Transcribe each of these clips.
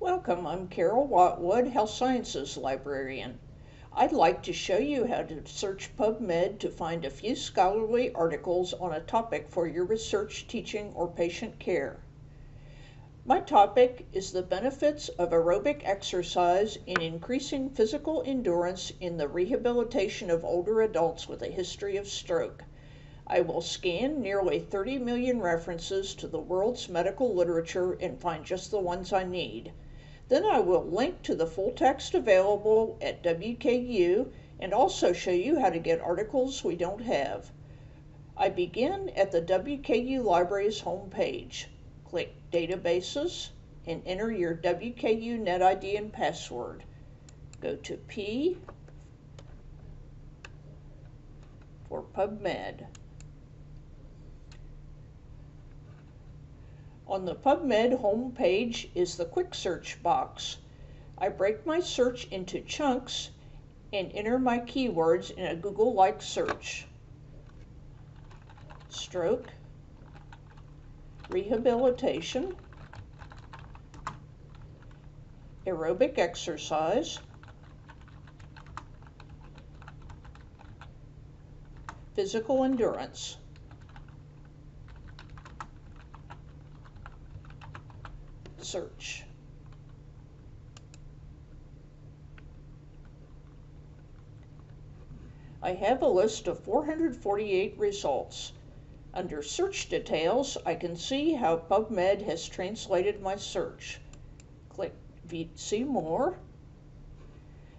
Welcome, I'm Carol Watwood, Health Sciences Librarian. I'd like to show you how to search PubMed to find a few scholarly articles on a topic for your research, teaching, or patient care. My topic is the benefits of aerobic exercise in increasing physical endurance in the rehabilitation of older adults with a history of stroke. I will scan nearly 30 million references to the world's medical literature and find just the ones I need. Then I will link to the full text available at WKU and also show you how to get articles we don't have. I begin at the WKU Library's homepage. Click Databases and enter your WKU NetID and password. Go to P for PubMed. On the PubMed homepage is the quick search box. I break my search into chunks and enter my keywords in a Google-like search. Stroke, rehabilitation, aerobic exercise, physical endurance. Search. I have a list of 448 results. Under Search Details, I can see how PubMed has translated my search. Click See More.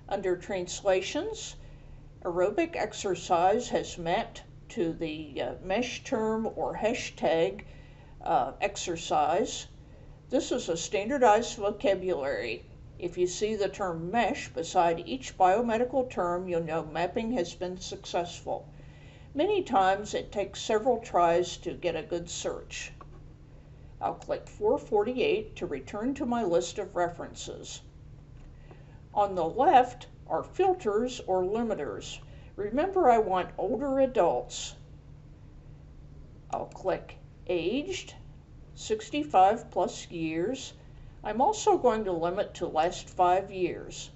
Under Translations, aerobic exercise has mapped to the mesh term or hashtag exercise. This is a standardized vocabulary. If you see the term mesh beside each biomedical term, you'll know mapping has been successful. Many times it takes several tries to get a good search. I'll click 448 to return to my list of references. On the left are filters or limiters. Remember, I want older adults. I'll click Aged, 65 plus years. I'm also going to limit to last 5 years.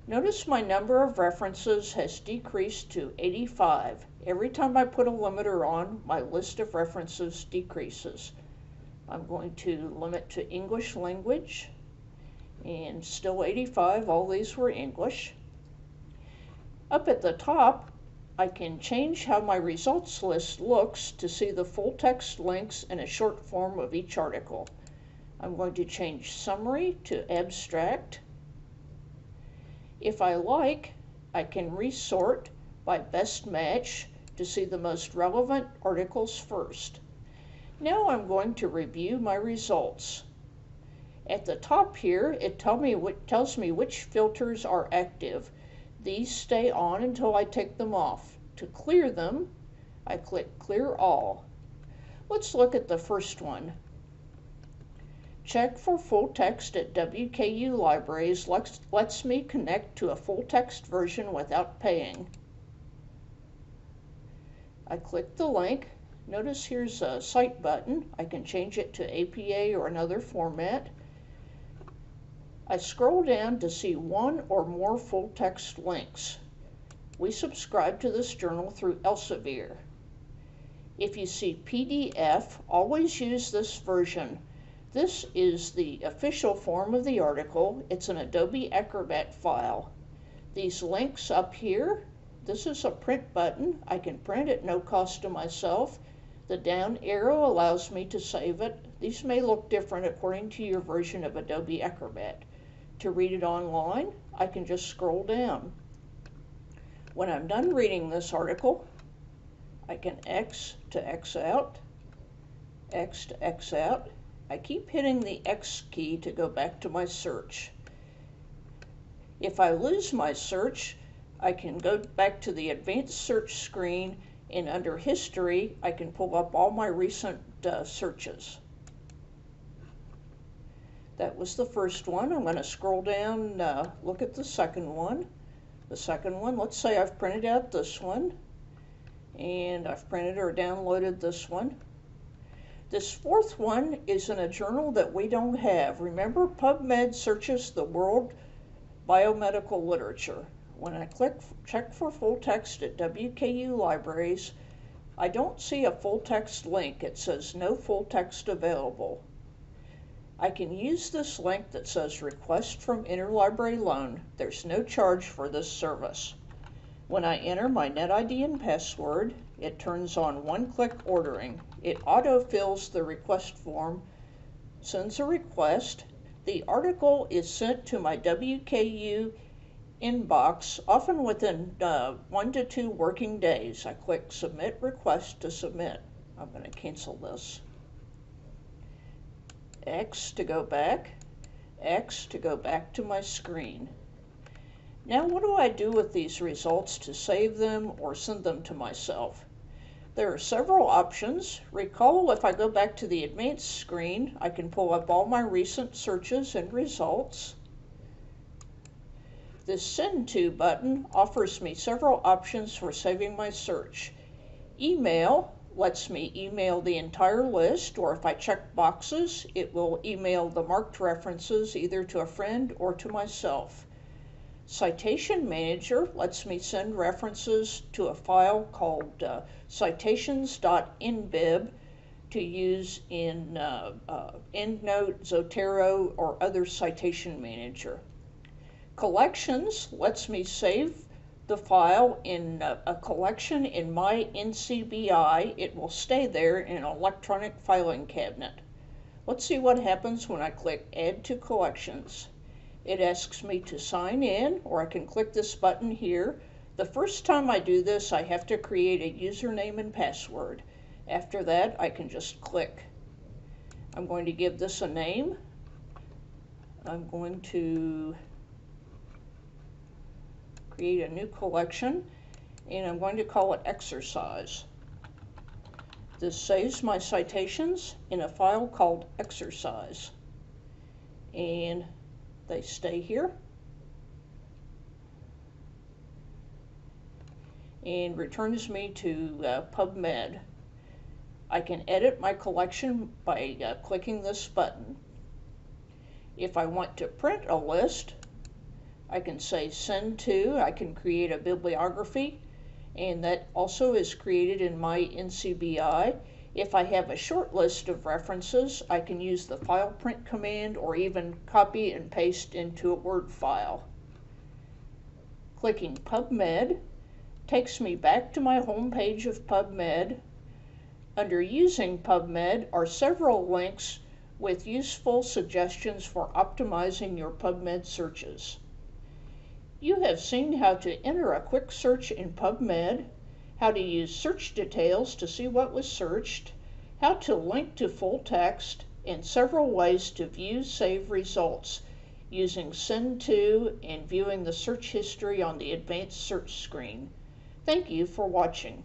Notice my number of references has decreased to 85. Every time I put a limiter on, my list of references decreases. I'm going to limit to English language, and still 85, all these were English. Up at the top, I can change how my results list looks to see the full text links and a short form of each article. I'm going to change summary to abstract. If I like, I can resort by best match to see the most relevant articles first. Now I'm going to review my results. At the top here, it tells me which filters are active. These stay on until I take them off. To clear them, I click Clear All. Let's look at the first one. Check for full text at WKU Libraries lets me connect to a full text version without paying. I click the link. Notice here's a cite button. I can change it to APA or another format. I scroll down to see one or more full text links. We subscribe to this journal through Elsevier. If you see PDF, always use this version. This is the official form of the article. It's an Adobe Acrobat file. These links up here, this is a print button. I can print at no cost to myself. The down arrow allows me to save it. These may look different according to your version of Adobe Acrobat. To read it online, I can just scroll down. When I'm done reading this article, I can X to X out, X to X out. I keep hitting the X key to go back to my search. If I lose my search, I can go back to the advanced search screen, and under History, I can pull up all my recent searches. That was the first one. I'm going to scroll down, look at the second one. The second one, let's say I've printed out this one, and I've printed or downloaded this one. This fourth one is in a journal that we don't have. Remember, PubMed searches the world biomedical literature. When I click check for full text at WKU libraries, I don't see a full text link. It says no full text available. I can use this link that says request from interlibrary loan. There's no charge for this service. When I enter my NetID and password, it turns on one-click ordering. It auto-fills the request form, sends a request. The article is sent to my WKU inbox, often within 1 to 2 working days. I click Submit Request to submit. I'm going to cancel this. X to go back, X to go back to my screen. Now what do I do with these results to save them or send them to myself? There are several options. Recall, if I go back to the advanced screen, I can pull up all my recent searches and results. This Send To button offers me several options for saving my search. Email lets me email the entire list, or if I check boxes, it will email the marked references either to a friend or to myself. Citation Manager lets me send references to a file called citations.nbib to use in EndNote, Zotero, or other citation manager. Collections lets me save the file in a collection in my NCBI. It will stay there in an electronic filing cabinet. Let's see what happens when I click Add to Collections. It asks me to sign in, or I can click this button here. The first time I do this, I have to create a username and password. After that, I can just click. I'm going to give this a name. I'm going to create a new collection, and I'm going to call it Exercise. This saves my citations in a file called Exercise, and they stay here and returns me to PubMed. I can edit my collection by clicking this button. If I want to print a list, I can say Send To. I can create a bibliography, and that also is created in my NCBI. If I have a short list of references, I can use the file print command or even copy and paste into a Word file. Clicking PubMed takes me back to my home page of PubMed. Under Using PubMed are several links with useful suggestions for optimizing your PubMed searches. You have seen how to enter a quick search in PubMed, how to use search details to see what was searched, how to link to full text, and several ways to view save results using Send To and viewing the search history on the advanced search screen. Thank you for watching.